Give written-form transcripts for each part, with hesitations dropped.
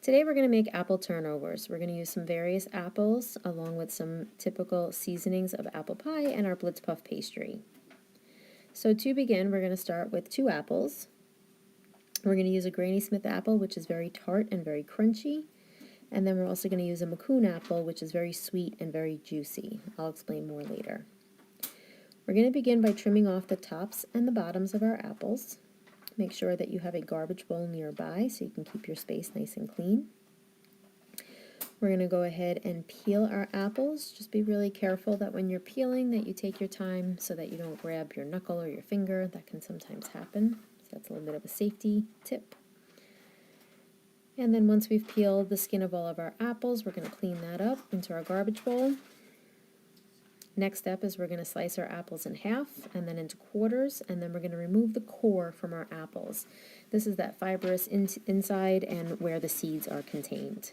Today we're going to make apple turnovers. We're going to use some various apples along with some typical seasonings of apple pie and our Blitz Puff pastry. So to begin, we're going to start with 2 apples. We're going to use a Granny Smith apple, which is very tart and very crunchy. And then we're also going to use a Macoun apple, which is very sweet and very juicy. I'll explain more later. We're going to begin by trimming off the tops and the bottoms of our apples. Make sure that you have a garbage bowl nearby so you can keep your space nice and clean. We're going to go ahead and peel our apples. Just be really careful that when you're peeling that you take your time so that you don't grab your knuckle or your finger. That can sometimes happen. So that's a little bit of a safety tip. And then once we've peeled the skin of all of our apples, we're going to clean that up into our garbage bowl. Next step is we're going to slice our apples in half and then into quarters, and then we're going to remove the core from our apples. This is that fibrous inside and where the seeds are contained.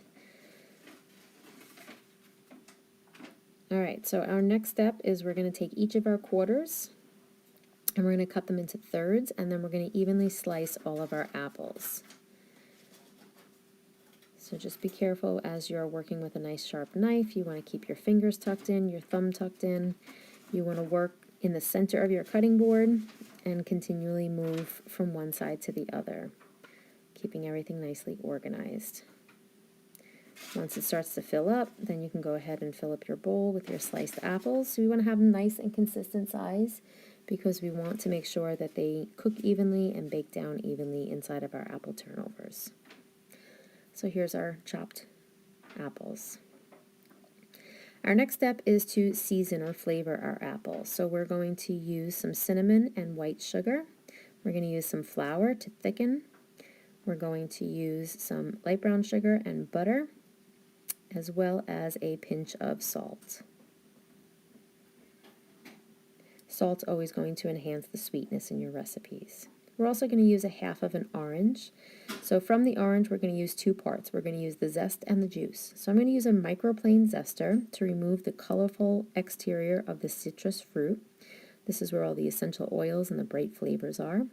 Alright, so our next step is we're going to take each of our quarters and we're going to cut them into thirds, and then we're going to evenly slice all of our apples. So just be careful as you're working with a nice sharp knife. You want to keep your fingers tucked in, your thumb tucked in. You want to work in the center of your cutting board and continually move from one side to the other, keeping everything nicely organized. Once it starts to fill up, then you can go ahead and fill up your bowl with your sliced apples. So we want to have them nice and consistent size because we want to make sure that they cook evenly and bake down evenly inside of our apple turnovers. So here's our chopped apples. Our next step is to season or flavor our apples. So we're going to use some cinnamon and white sugar. We're going to use some flour to thicken. We're going to use some light brown sugar and butter, as well as a pinch of salt. Salt's always going to enhance the sweetness in your recipes. We're also going to use a half of an orange. So from the orange, we're going to use 2 parts. We're going to use the zest and the juice. So I'm going to use a microplane zester to remove the colorful exterior of the citrus fruit. This is where all the essential oils and the bright flavors are.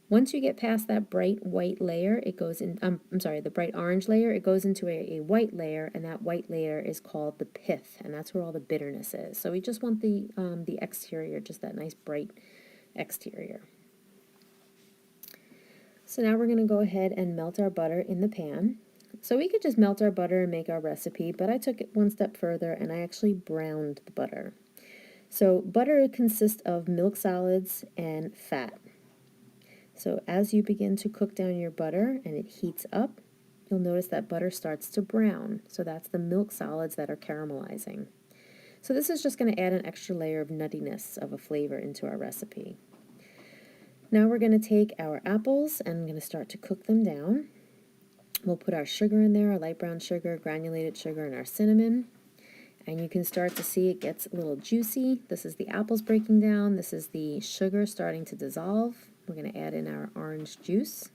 Once you get past that bright white layer, it goes in, the bright orange layer, it goes into a white layer, and that white layer is called the pith, and that's where all the bitterness is. So we just want the exterior, just that nice bright exterior. So now we're going to go ahead and melt our butter in the pan. So we could just melt our butter and make our recipe, but I took it one step further and I actually browned the butter. So butter consists of milk solids and fat. So as you begin to cook down your butter and it heats up, you'll notice that butter starts to brown. So that's the milk solids that are caramelizing. So this is just going to add an extra layer of nuttiness of a flavor into our recipe. Now we're going to take our apples and I'm going to start to cook them down. We'll put our sugar in there, our light brown sugar, granulated sugar, and our cinnamon. And you can start to see it gets a little juicy. This is the apples breaking down. This is the sugar starting to dissolve. We're going to add in our orange juice.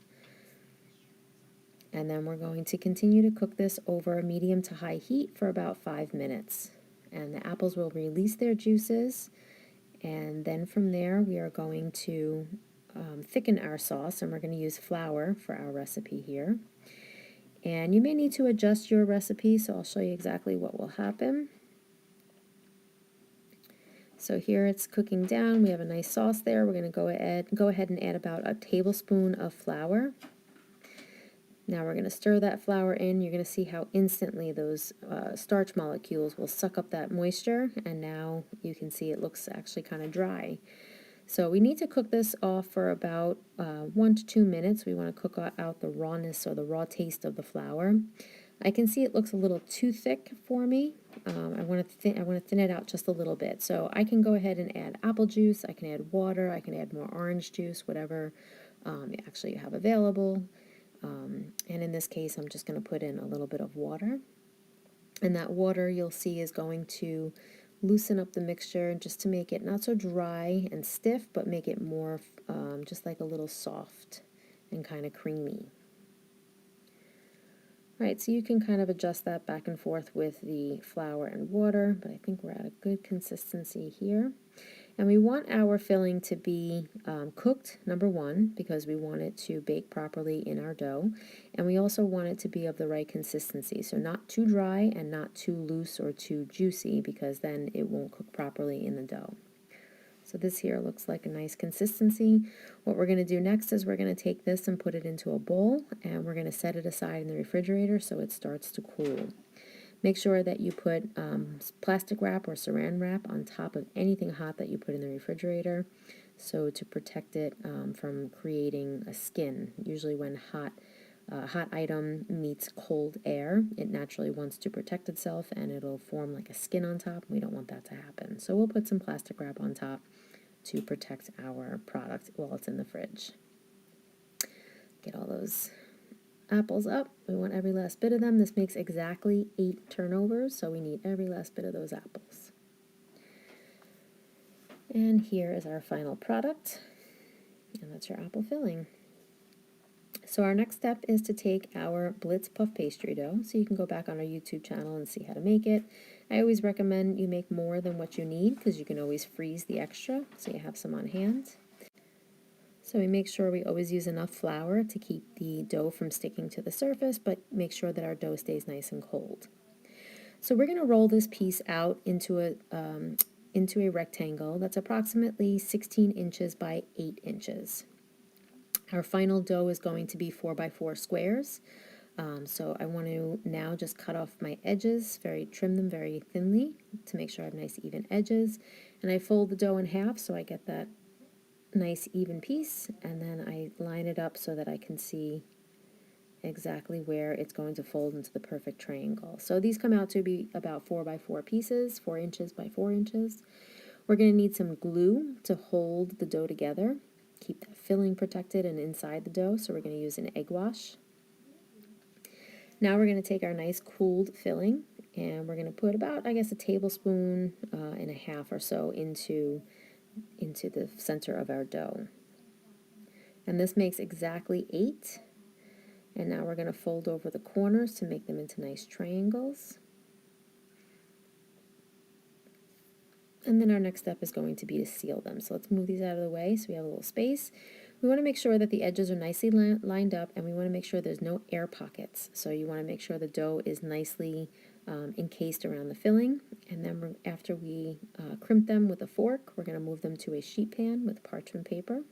And then we're going to continue to cook this over a medium to high heat for about 5 minutes. And the apples will release their juices. And then from there we are going to thicken our sauce, and we're going to use flour for our recipe here. And you may need to adjust your recipe, so I'll show you exactly what will happen. So here it's cooking down. We have a nice sauce there. We're going to go ahead and add about a tablespoon of flour. Now we're going to stir that flour in. You're going to see how instantly those starch molecules will suck up that moisture, and now you can see it looks actually kind of dry. So we need to cook this off for about 1 to 2 minutes. We want to cook out the rawness or the raw taste of the flour. I can see it looks a little too thick for me. I want to thin it out just a little bit. So I can go ahead and add apple juice. I can add water. I can add more orange juice, whatever actually you have available. And in this case, I'm just going to put in a little bit of water. And that water you'll see is going to loosen up the mixture just to make it not so dry and stiff, but make it more just like a little soft and kind of creamy. Right, so you can kind of adjust that back and forth with the flour and water, but I think we're at a good consistency here. And we want our filling to be cooked, number one, because we want it to bake properly in our dough. And we also want it to be of the right consistency, so not too dry and not too loose or too juicy, because then it won't cook properly in the dough. So this here looks like a nice consistency. What we're going to do next is we're going to take this and put it into a bowl, and we're going to set it aside in the refrigerator so it starts to cool. Make sure that you put plastic wrap or saran wrap on top of anything hot that you put in the refrigerator, so to protect it from creating a skin. Usually when hot item meets cold air, it naturally wants to protect itself and it'll form like a skin on top. We don't want that to happen. So we'll put some plastic wrap on top to protect our product while it's in the fridge. Get all those apples up. We want every last bit of them. This makes exactly 8 turnovers, so we need every last bit of those apples. And here is our final product, and that's your apple filling. So our next step is to take our Blitz puff pastry dough. So you can go back on our YouTube channel and see how to make it. I always recommend you make more than what you need, because you can always freeze the extra, so you have some on hand. So we make sure we always use enough flour to keep the dough from sticking to the surface, but make sure that our dough stays nice and cold. So we're going to roll this piece out into a rectangle that's approximately 16 inches by 8 inches. Our final dough is going to be 4 by 4 squares. So I want to now just cut off my edges, trim them very thinly to make sure I have nice even edges. And I fold the dough in half so I get that nice even piece, and then I line it up so that I can see exactly where it's going to fold into the perfect triangle. So these come out to be about 4 by 4 pieces, 4 inches by 4 inches. We're going to need some glue to hold the dough together, keep that filling protected and inside the dough, so we're going to use an egg wash. Now we're going to take our nice cooled filling, and we're going to put about, I guess, a tablespoon and a half or so into the center of our dough. And this makes exactly 8. And now we're going to fold over the corners to make them into nice triangles. And then our next step is going to be to seal them. So let's move these out of the way so we have a little space. We want to make sure that the edges are nicely lined up, and we want to make sure there's no air pockets. So you want to make sure the dough is nicely encased around the filling. And then after we crimp them with a fork, we're going to move them to a sheet pan with parchment paper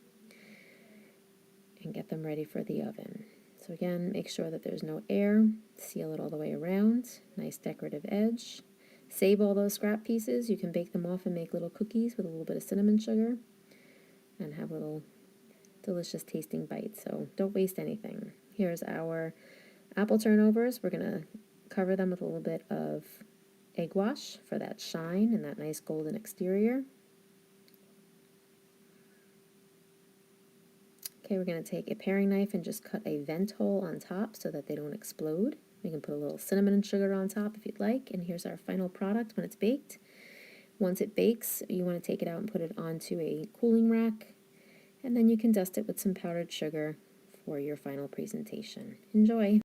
and get them ready for the oven. So again, make sure that there's no air, seal it all the way around, nice decorative edge. Save all those scrap pieces. You can bake them off and make little cookies with a little bit of cinnamon sugar and have little delicious tasting bites. So don't waste anything. Here's our apple turnovers. We're going to cover them with a little bit of egg wash for that shine and that nice golden exterior. Okay, we're going to take a paring knife and just cut a vent hole on top so that they don't explode. We can put a little cinnamon and sugar on top if you'd like. And here's our final product when it's baked. Once it bakes, you want to take it out and put it onto a cooling rack. And then you can dust it with some powdered sugar for your final presentation. Enjoy!